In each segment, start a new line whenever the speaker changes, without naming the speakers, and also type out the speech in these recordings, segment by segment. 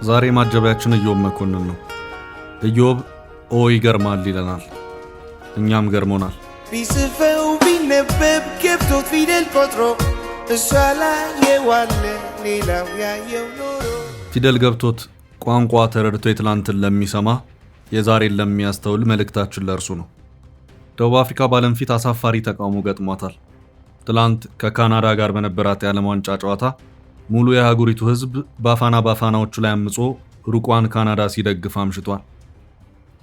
ዛሬ ማጀቢያችን ኢዮብ መኮንን ነው። ኢዮብ ይገርማል ይለናል፣ እኛም ገርሞናል።
ቢጽፈው ቢነበብ ገብቶት ፊደል ቆጥሮ እሷ ላይ የዋለ ሌላው ያየው ኖሮ
ፊደል ገብቶት ቋንቋ ተረድቶ የትላንትን ለሚሰማ የዛሬን ለሚያስተውል መልእክታችን ለእርሱ ነው። ደቡብ አፍሪካ በዓለም ፊት አሳፋሪ ተቃውሞ ገጥሟታል። ትላንት ከካናዳ ጋር በነበራት የዓለም ዋንጫ ጨዋታ ሙሉ የሀገሪቱ ሕዝብ ባፋናዎቹ ላይ አምጾ ሩቋን ካናዳ ሲደግፍ አምሽቷል።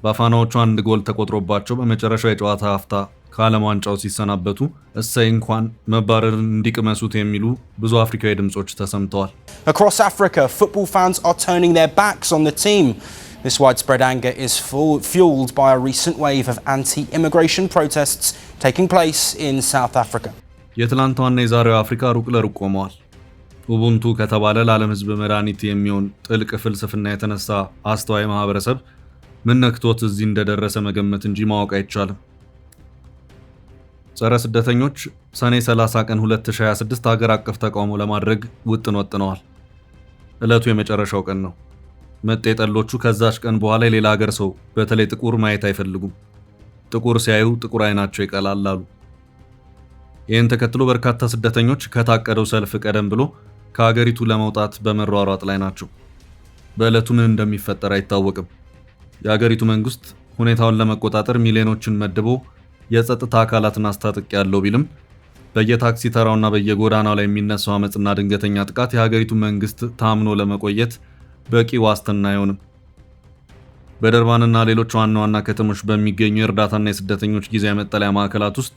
ባፋናዎቹ አንድ ጎል ተቆጥሮባቸው በመጨረሻው የጨዋታ ሀፍታ ከዓለም ዋንጫው ሲሰናበቱ እሰይ እንኳን መባረርን እንዲቅመሱት የሚሉ ብዙ አፍሪካዊ ድምጾች ተሰምተዋል።
Across Africa, football fans are turning their backs on the team. This widespread anger is fueled by a recent wave of anti-immigration protests taking place in South Africa.
የትላንቷና የዛሬው አፍሪካ ሩቅ ለሩቅ ቆመዋል። ኡቡንቱ ከተባለ ለዓለም ሕዝብ መድኃኒት የሚሆን ጥልቅ ፍልስፍና የተነሳ አስተዋይ ማህበረሰብ ምን ነክቶት እዚህ እንደደረሰ መገመት እንጂ ማወቅ አይቻልም። ጸረ ስደተኞች ሰኔ 30 ቀን 2026 ሀገር አቀፍ ተቃውሞ ለማድረግ ውጥን ወጥነዋል። ዕለቱ የመጨረሻው ቀን ነው። መጤጠሎቹ ከዛች ቀን በኋላ የሌላ ሀገር ሰው በተለይ ጥቁር ማየት አይፈልጉም። ጥቁር ሲያዩ ጥቁር አይናቸው ይቀላል አሉ። ይህን ተከትሎ በርካታ ስደተኞች ከታቀደው ሰልፍ ቀደም ብሎ ከሀገሪቱ ለመውጣት በመሯሯጥ ላይ ናቸው። በዕለቱ ምን እንደሚፈጠር አይታወቅም። የሀገሪቱ መንግስት ሁኔታውን ለመቆጣጠር ሚሊዮኖችን መድቦ የጸጥታ አካላትን አስታጥቅ ያለው ቢልም በየታክሲ ተራውና በየጎዳናው ላይ የሚነሳው አመጽና ድንገተኛ ጥቃት የሀገሪቱ መንግስት ታምኖ ለመቆየት በቂ ዋስትና አይሆንም። በደርባንና ሌሎች ዋና ዋና ከተሞች በሚገኙ የእርዳታና የስደተኞች ጊዜያዊ መጠለያ ማዕከላት ውስጥ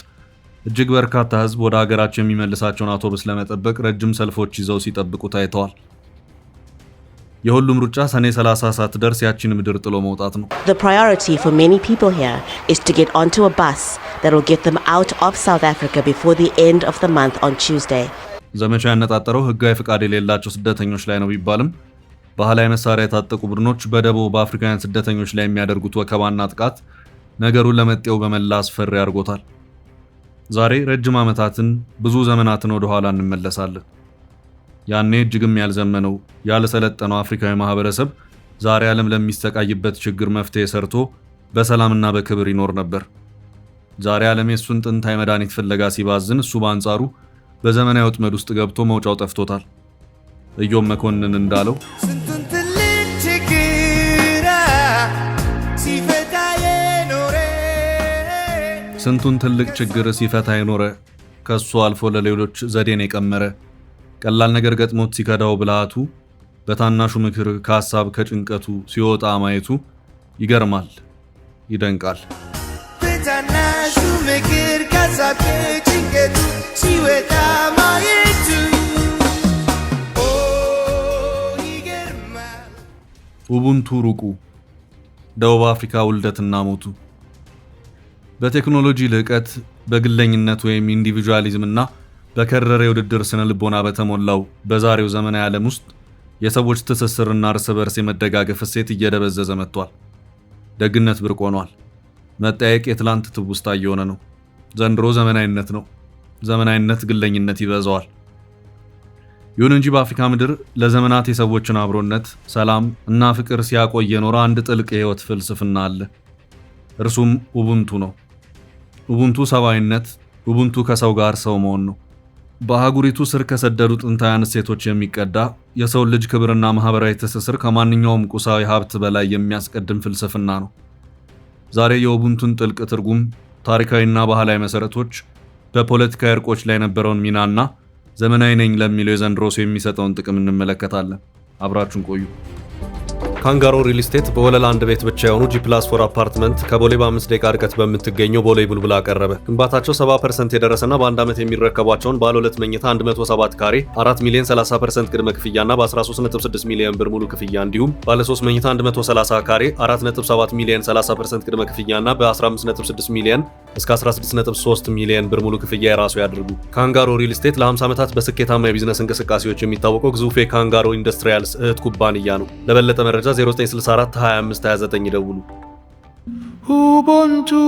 እጅግ በርካታ ህዝብ ወደ ሀገራቸው የሚመልሳቸውን አውቶቡስ ለመጠበቅ ረጅም ሰልፎች ይዘው ሲጠብቁ ታይተዋል። የሁሉም ሩጫ ሰኔ 30 ሳትደርስ ያቺን ምድር ጥሎ መውጣት ነው።
The priority for many people here is to get onto a bus that will get them out of South Africa before the end of the month on Tuesday.
ዘመቻው ያነጣጠረው ህጋዊ ፍቃድ የሌላቸው ስደተኞች ላይ ነው ቢባልም ባህላዊ መሳሪያ የታጠቁ ቡድኖች በደቡብ በአፍሪካውያን ስደተኞች ላይ የሚያደርጉት ወከባና ጥቃት ነገሩን ለመጤው በመላ አስፈሪ አድርጎታል። ዛሬ ረጅም ዓመታትን ብዙ ዘመናትን ወደ ኋላ እንመለሳለን። ያኔ እጅግም ያልዘመነው ያልሰለጠነው አፍሪካዊ ማህበረሰብ ዛሬ ዓለም ለሚስተቃይበት ችግር መፍትሄ ሰርቶ በሰላምና በክብር ይኖር ነበር። ዛሬ ዓለም የሱን ጥንታዊ መድኃኒት ፍለጋ ሲባዝን እሱ በአንጻሩ በዘመናዊ ወጥመድ ውስጥ ገብቶ መውጫው ጠፍቶታል። ኢዮብ መኮንን እንዳለው
ስንቱን ትልቅ ችግር ሲፈታ የኖረ
ስንቱን ትልቅ ችግር ሲፈታ የኖረ ከሱ አልፎ ለሌሎች ዘዴን የቀመረ ቀላል ነገር ገጥሞት ሲከዳው ብልሃቱ በታናሹ ምክር ከሐሳብ ከጭንቀቱ ሲወጣ ማየቱ ይገርማል፣ ይደንቃል።
በታናሹ ምክር ከሐሳብ ከጭንቀቱ ሲወጣ ማየቱ ይገርማል።
ኡቡንቱ ሩቁ ደቡብ አፍሪካ ውልደትና ሞቱ በቴክኖሎጂ ልዕቀት በግለኝነት ወይም ኢንዲቪጁዋሊዝምና በከረረ የውድድር ስነ ልቦና በተሞላው በዛሬው ዘመናዊ ዓለም ውስጥ የሰዎች ትስስርና እርስ በርስ የመደጋገፍ እሴት እየደበዘዘ መጥቷል። ደግነት ብርቅ ሆኗል። መጠያየቅ የትላንት ትውስታ እየሆነ ነው። ዘንድሮ ዘመናዊነት ነው። ዘመናዊነት ግለኝነት ይበዛዋል። ይሁን እንጂ በአፍሪካ ምድር ለዘመናት የሰዎችን አብሮነት፣ ሰላም እና ፍቅር ሲያቆይ የኖረ አንድ ጥልቅ የህይወት ፍልስፍና አለ። እርሱም ኡቡንቱ ነው። ኡቡንቱ ሰብአዊነት፣ ኡቡንቱ ከሰው ጋር ሰው መሆን ነው። በአህጉሪቱ ስር ከሰደዱ ጥንታውያን እሴቶች የሚቀዳ የሰው ልጅ ክብርና ማህበራዊ ትስስር ከማንኛውም ቁሳዊ ሀብት በላይ የሚያስቀድም ፍልስፍና ነው። ዛሬ የኡቡንቱን ጥልቅ ትርጉም፣ ታሪካዊና ባህላዊ መሰረቶች፣ በፖለቲካዊ እርቆች ላይ የነበረውን ሚናና ዘመናዊ ነኝ ለሚለው የዘንድሮ ሰው የሚሰጠውን ጥቅም እንመለከታለን። አብራችሁን ቆዩ። ካንጋሮ ሪል ስቴት በወለል አንድ ቤት ብቻ የሆኑ G+4 አፓርትመንት ከቦሌ በ5 ደቂቃ ርቀት በምትገኘው ቦሌ ቡልቡላ ቀረበ። ግንባታቸው 70% የደረሰና በአንድ ዓመት የሚረከቧቸውን ባለ 2 መኝታ 107 ካሬ 4 ሚሊዮን 30% ቅድመ ክፍያና በ13.6 ሚሊዮን ብር ሙሉ ክፍያ እንዲሁም ባለ 3 መኝታ 130 ካሬ 4.7 ሚሊዮን 30% ቅድመ ክፍያና በ15.6 ሚሊዮን እስከ 16.3 ሚሊዮን ብር ሙሉ ክፍያ የራሱ ያድርጉ። ካንጋሮ ሪል ስቴት ለ50 ዓመታት በስኬታማ የቢዝነስ እንቅስቃሴዎች የሚታወቀው ግዙፍ የካንጋሮ ኢንዱስትሪያልስ እህት ኩባንያ ነው። ለበለጠ መረጃ 0964 25 29 ይደውሉ።
Ubuntu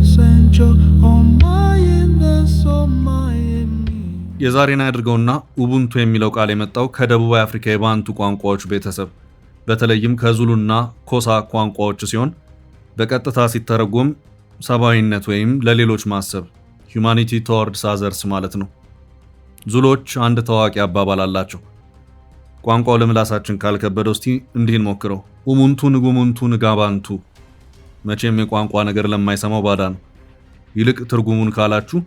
essential on my inness, on my enemy.
የዛሬን አድርገውና ኡቡንቱ የሚለው ቃል የመጣው ከደቡብ አፍሪካ የባንቱ ቋንቋዎች ቤተሰብ በተለይም ከዙሉና ኮሳ ቋንቋዎች ሲሆን በቀጥታ ሲተረጎም ሰብአዊነት ወይም ለሌሎች ማሰብ humanity towards others ማለት ነው። ዙሎች አንድ ታዋቂ አባባል አላቸው። ቋንቋው ለምላሳችን ካልከበደው እስቲ እንዲህ እንሞክረው። ኡሙንቱ ንጉሙንቱ ንጋባንቱ። መቼም የቋንቋ ነገር ለማይሰማው ባዳ ነው። ይልቅ ትርጉሙን ካላችሁ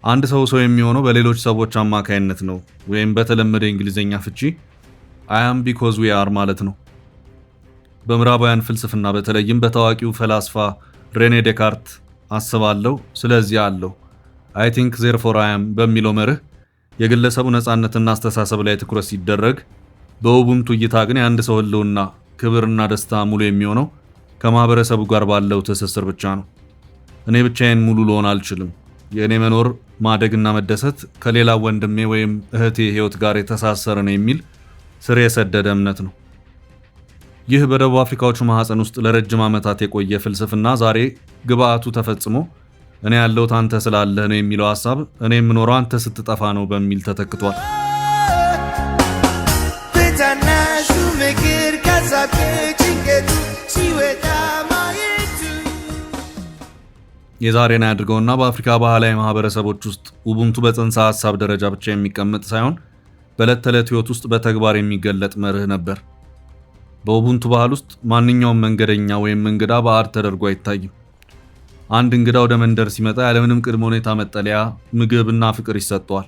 አንድ ሰው የሚሆነው በሌሎች ሰዎች አማካይነት ነው ወይም በተለመደ እንግሊዘኛ ፍቺ I am because we are ማለት ነው። በምዕራባውያን ፍልስፍና በተለይም በታዋቂው ፈላስፋ ሬኔ ዴካርት አስባለሁ ስለዚህ አለው I think therefore I am በሚለው መርህ የግለሰቡ ነፃነትና አስተሳሰብ ላይ ትኩረት ሲደረግ በኡቡንቱ እይታ ግን የአንድ ሰው ህልውና ክብርና ደስታ ሙሉ የሚሆነው ከማህበረሰቡ ጋር ባለው ትስስር ብቻ ነው። እኔ ብቻዬን ሙሉ ልሆን አልችልም። የእኔ መኖር ማደግና መደሰት ከሌላ ወንድሜ ወይም እህቴ ህይወት ጋር የተሳሰረ ነው የሚል ስር የሰደደ እምነት ነው። ይህ በደቡብ አፍሪካዎቹ ማህፀን ውስጥ ለረጅም ዓመታት የቆየ ፍልስፍና ዛሬ ግብአቱ ተፈጽሞ እኔ ያለሁት አንተ ስላለህ ነው የሚለው ሐሳብ እኔ የምኖረው አንተ ስትጠፋ ነው በሚል ተተክቷል። የዛሬን አድርገውና በአፍሪካ ባህላዊ ማህበረሰቦች ውስጥ ኡቡንቱ በጽንሰ ሐሳብ ደረጃ ብቻ የሚቀመጥ ሳይሆን በዕለት ተዕለት ህይወት ውስጥ በተግባር የሚገለጥ መርህ ነበር። በኡቡንቱ ባህል ውስጥ ማንኛውም መንገደኛ ወይም እንግዳ ባዕድ ተደርጎ አይታይም። አንድ እንግዳ ወደ መንደር ሲመጣ ያለምንም ቅድመ ሁኔታ መጠለያ፣ ምግብና ፍቅር ይሰጠዋል።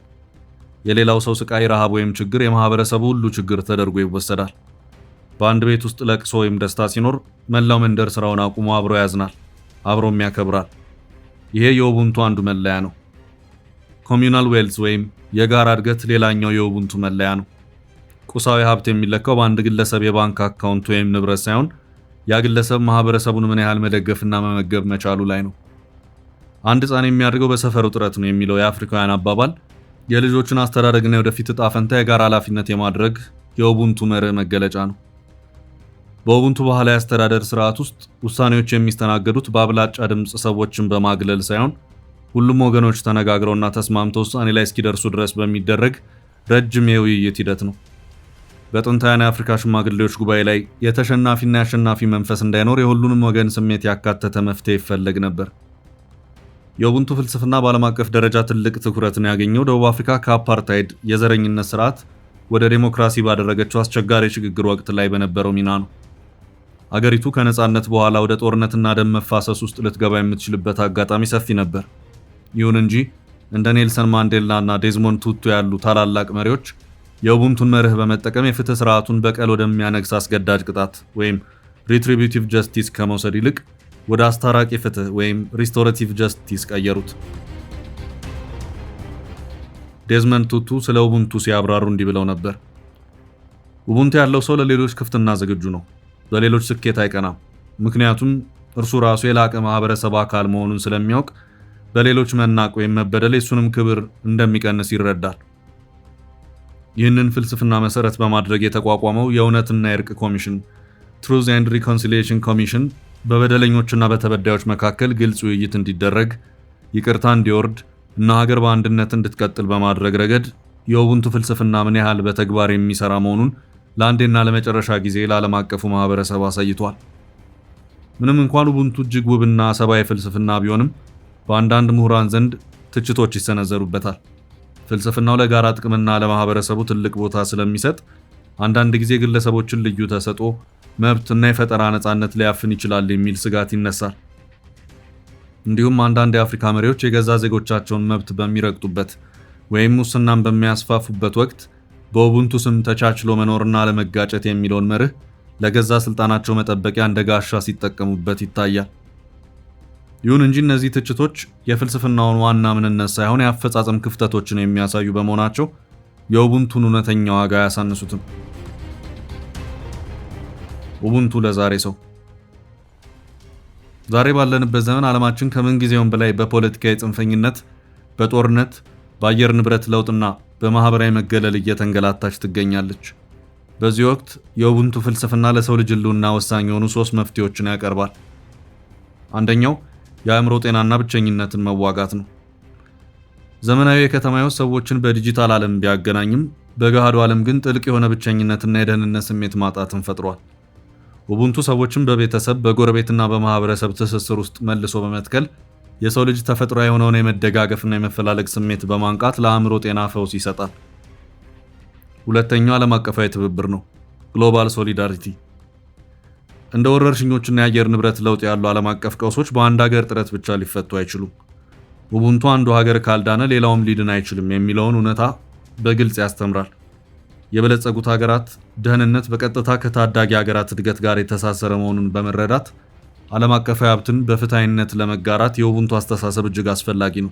የሌላው ሰው ስቃይ፣ ረሃብ ወይም ችግር የማህበረሰቡ ሁሉ ችግር ተደርጎ ይወሰዳል። በአንድ ቤት ውስጥ ለቅሶ ወይም ደስታ ሲኖር መላው መንደር ስራውን አቁሞ አብሮ ያዝናል፣ አብሮም ያከብራል። ይሄ የኡቡንቱ አንዱ መለያ ነው። ኮሚዩናል ዌልዝ ወይም የጋራ እድገት ሌላኛው የኡቡንቱ መለያ ነው። ቁሳዊ ሀብት የሚለካው በአንድ ግለሰብ የባንክ አካውንት ወይም ንብረት ሳይሆን ያ ግለሰብ ማህበረሰቡን ምን ያህል መደገፍና መመገብ መቻሉ ላይ ነው። አንድ ሕፃን የሚያድገው በሰፈሩ ጥረት ነው የሚለው የአፍሪካውያን አባባል የልጆችን አስተዳደግና የወደፊት ዕጣ ፈንታ የጋራ ኃላፊነት የማድረግ የኡቡንቱ መርህ መገለጫ ነው። በኡቡንቱ ባህላዊ አስተዳደር ስርዓት ውስጥ ውሳኔዎች የሚስተናገዱት በአብላጫ ድምፅ ሰዎችን በማግለል ሳይሆን ሁሉም ወገኖች ተነጋግረውና ተስማምተው ውሳኔ ላይ እስኪደርሱ ድረስ በሚደረግ ረጅም የውይይት ሂደት ነው። በጥንታውያን የአፍሪካ ሽማግሌዎች ጉባኤ ላይ የተሸናፊና የአሸናፊ መንፈስ እንዳይኖር የሁሉንም ወገን ስሜት ያካተተ መፍትሄ ይፈለግ ነበር። የኡቡንቱ ፍልስፍና በዓለም አቀፍ ደረጃ ትልቅ ትኩረትን ያገኘው ደቡብ አፍሪካ ከአፓርታይድ የዘረኝነት ስርዓት ወደ ዴሞክራሲ ባደረገችው አስቸጋሪ ሽግግር ወቅት ላይ በነበረው ሚና ነው። አገሪቱ ከነጻነት በኋላ ወደ ጦርነትና ደም መፋሰስ ውስጥ ልትገባ የምትችልበት አጋጣሚ ሰፊ ነበር። ይሁን እንጂ እንደ ኔልሰን ማንዴላ እና ዴዝሞንድ ቱቱ ያሉ ታላላቅ መሪዎች የኡቡንቱን መርህ በመጠቀም የፍትህ ስርዓቱን በቀል ወደሚያነግስ አስገዳጅ ቅጣት ወይም ሪትሪቢዩቲቭ ጀስቲስ ከመውሰድ ይልቅ ወደ አስታራቂ ፍትህ ወይም ሪስቶሬቲቭ ጀስቲስ ቀየሩት። ዴዝሞንድ ቱቱ ስለ ኡቡንቱ ሲያብራሩ እንዲህ ብለው ነበር። ኡቡንቱ ያለው ሰው ለሌሎች ክፍትና ዝግጁ ነው። በሌሎች ስኬት አይቀናም። ምክንያቱም እርሱ ራሱ የላቀ ማህበረሰብ አካል መሆኑን ስለሚያውቅ በሌሎች መናቅ ወይም መበደል የሱንም ክብር እንደሚቀንስ ይረዳል። ይህንን ፍልስፍና መሰረት በማድረግ የተቋቋመው የእውነትና የእርቅ ኮሚሽን ትሩዝ ኤንድ ሪኮንሲሊዬሽን ኮሚሽን በበደለኞችና በተበዳዮች መካከል ግልጽ ውይይት እንዲደረግ፣ ይቅርታ እንዲወርድ እና ሀገር በአንድነት እንድትቀጥል በማድረግ ረገድ የኡቡንቱ ፍልስፍና ምን ያህል በተግባር የሚሰራ መሆኑን ለአንዴና ለመጨረሻ ጊዜ ለዓለም አቀፉ ማህበረሰብ አሳይቷል። ምንም እንኳን ኡቡንቱ እጅግ ውብና ሰብአዊ ፍልስፍና ቢሆንም በአንዳንድ ምሁራን ዘንድ ትችቶች ይሰነዘሩበታል። ፍልስፍናው ለጋራ ጥቅምና ለማህበረሰቡ ትልቅ ቦታ ስለሚሰጥ አንዳንድ ጊዜ ግለሰቦችን ልዩ ተሰጥኦ፣ መብትና የፈጠራ ነፃነት ሊያፍን ይችላል የሚል ስጋት ይነሳል። እንዲሁም አንዳንድ የአፍሪካ መሪዎች የገዛ ዜጎቻቸውን መብት በሚረግጡበት ወይም ሙስናን በሚያስፋፉበት ወቅት በኡቡንቱ ስም ተቻችሎ መኖርና ለመጋጨት የሚለውን መርህ ለገዛ ስልጣናቸው መጠበቂያ እንደ ጋሻ ሲጠቀሙበት ይታያል። ይሁን እንጂ እነዚህ ትችቶች የፍልስፍናውን ዋና ምንነት ሳይሆን የአፈጻጸም ክፍተቶችን የሚያሳዩ በመሆናቸው የኡቡንቱን እውነተኛ ዋጋ አያሳንሱትም። ኡቡንቱ ለዛሬ ሰው። ዛሬ ባለንበት ዘመን ዓለማችን ከምን ጊዜውም በላይ በፖለቲካዊ ጽንፈኝነት፣ በጦርነት፣ በአየር ንብረት ለውጥና በማህበራዊ መገለል እየተንገላታች ትገኛለች። በዚህ ወቅት የኡቡንቱ ፍልስፍና ለሰው ልጅ ህልውና ወሳኝ የሆኑ 3 መፍትሄዎችን ያቀርባል። አንደኛው የአእምሮ ጤናና ብቸኝነትን መዋጋት ነው። ዘመናዊ የከተማው ሰዎችን በዲጂታል ዓለም ቢያገናኝም በገሃዱ ዓለም ግን ጥልቅ የሆነ ብቸኝነትና የደህንነት ስሜት ማጣትን ፈጥሯል። ኡቡንቱ ሰዎችን በቤተሰብ በጎረቤትና በማህበረሰብ ትስስር ውስጥ መልሶ በመትከል የሰው ልጅ ተፈጥሯዊ የሆነውን የመደጋገፍና የመፈላለግ ስሜት በማንቃት ለአእምሮ ጤና ፈውስ ይሰጣል። ሁለተኛው ዓለም አቀፋዊ ትብብር ነው፣ ግሎባል ሶሊዳሪቲ። እንደ ወረርሽኞችና የአየር ንብረት ለውጥ ያሉ ዓለም አቀፍ ቀውሶች በአንድ ሀገር ጥረት ብቻ ሊፈቱ አይችሉም። ኡቡንቱ አንዱ ሀገር ካልዳነ ሌላውም ሊድን አይችልም የሚለውን እውነታ በግልጽ ያስተምራል። የበለጸጉት ሀገራት ደህንነት በቀጥታ ከታዳጊ ሀገራት እድገት ጋር የተሳሰረ መሆኑን በመረዳት ዓለም አቀፋዊ ሀብትን በፍትሃዊነት ለመጋራት የኡቡንቱ አስተሳሰብ እጅግ አስፈላጊ ነው።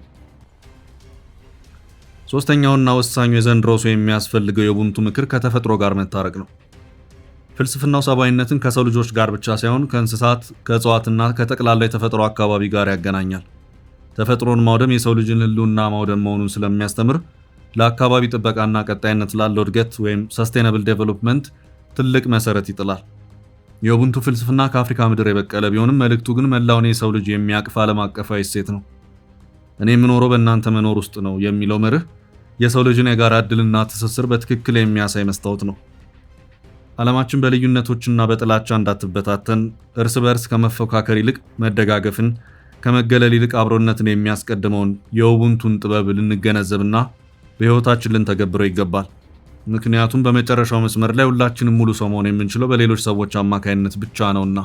ሶስተኛውና ወሳኙ የዘንድሮ ሰው የሚያስፈልገው የኡቡንቱ ምክር ከተፈጥሮ ጋር መታረቅ ነው። ፍልስፍናው ሰብአዊነትን ከሰው ልጆች ጋር ብቻ ሳይሆን ከእንስሳት፣ ከእጽዋትና ከጠቅላላ የተፈጥሮ አካባቢ ጋር ያገናኛል። ተፈጥሮን ማውደም የሰው ልጅን ህልውና ማውደም መሆኑን ስለሚያስተምር ለአካባቢ ጥበቃና ቀጣይነት ላለው እድገት ወይም ሰስቴናብል ዴቨሎፕመንት ትልቅ መሰረት ይጥላል። የኡቡንቱ ፍልስፍና ከአፍሪካ ምድር የበቀለ ቢሆንም መልእክቱ ግን መላውን የሰው ልጅ የሚያቅፍ ዓለም አቀፋዊ እሴት ነው። እኔ የምኖረው በእናንተ መኖር ውስጥ ነው የሚለው መርህ የሰው ልጅን የጋራ ዕድልና ትስስር በትክክል የሚያሳይ መስታወት ነው። ዓለማችን በልዩነቶችና በጥላቻ እንዳትበታተን እርስ በርስ ከመፎካከር ይልቅ መደጋገፍን፣ ከመገለል ይልቅ አብሮነትን የሚያስቀድመውን የኡቡንቱን ጥበብ ልንገነዘብና በሕይወታችን ልንተገብረው ይገባል። ምክንያቱም በመጨረሻው መስመር ላይ ሁላችንም ሙሉ ሰው መሆን የምንችለው በሌሎች ሰዎች አማካይነት ብቻ ነውና።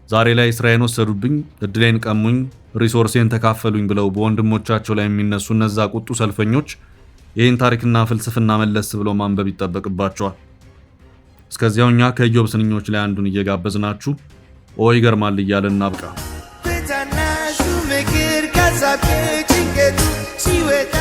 ዛሬ ላይ ስራዬን ወሰዱብኝ፣ እድሌን ቀሙኝ፣ ሪሶርሴን ተካፈሉኝ ብለው በወንድሞቻቸው ላይ የሚነሱ እነዛ ቁጡ ሰልፈኞች ይህን ታሪክና ፍልስፍና መለስ ብለው ማንበብ ይጠበቅባቸዋል። እስከዚያው እኛ ከኢዮብ ስንኞች ላይ አንዱን እየጋበዝናችሁ ይገርማል እያለን እናብቃ።
በታናሹ ምክር ካሳብ ጭንቀቱ ሲወጣ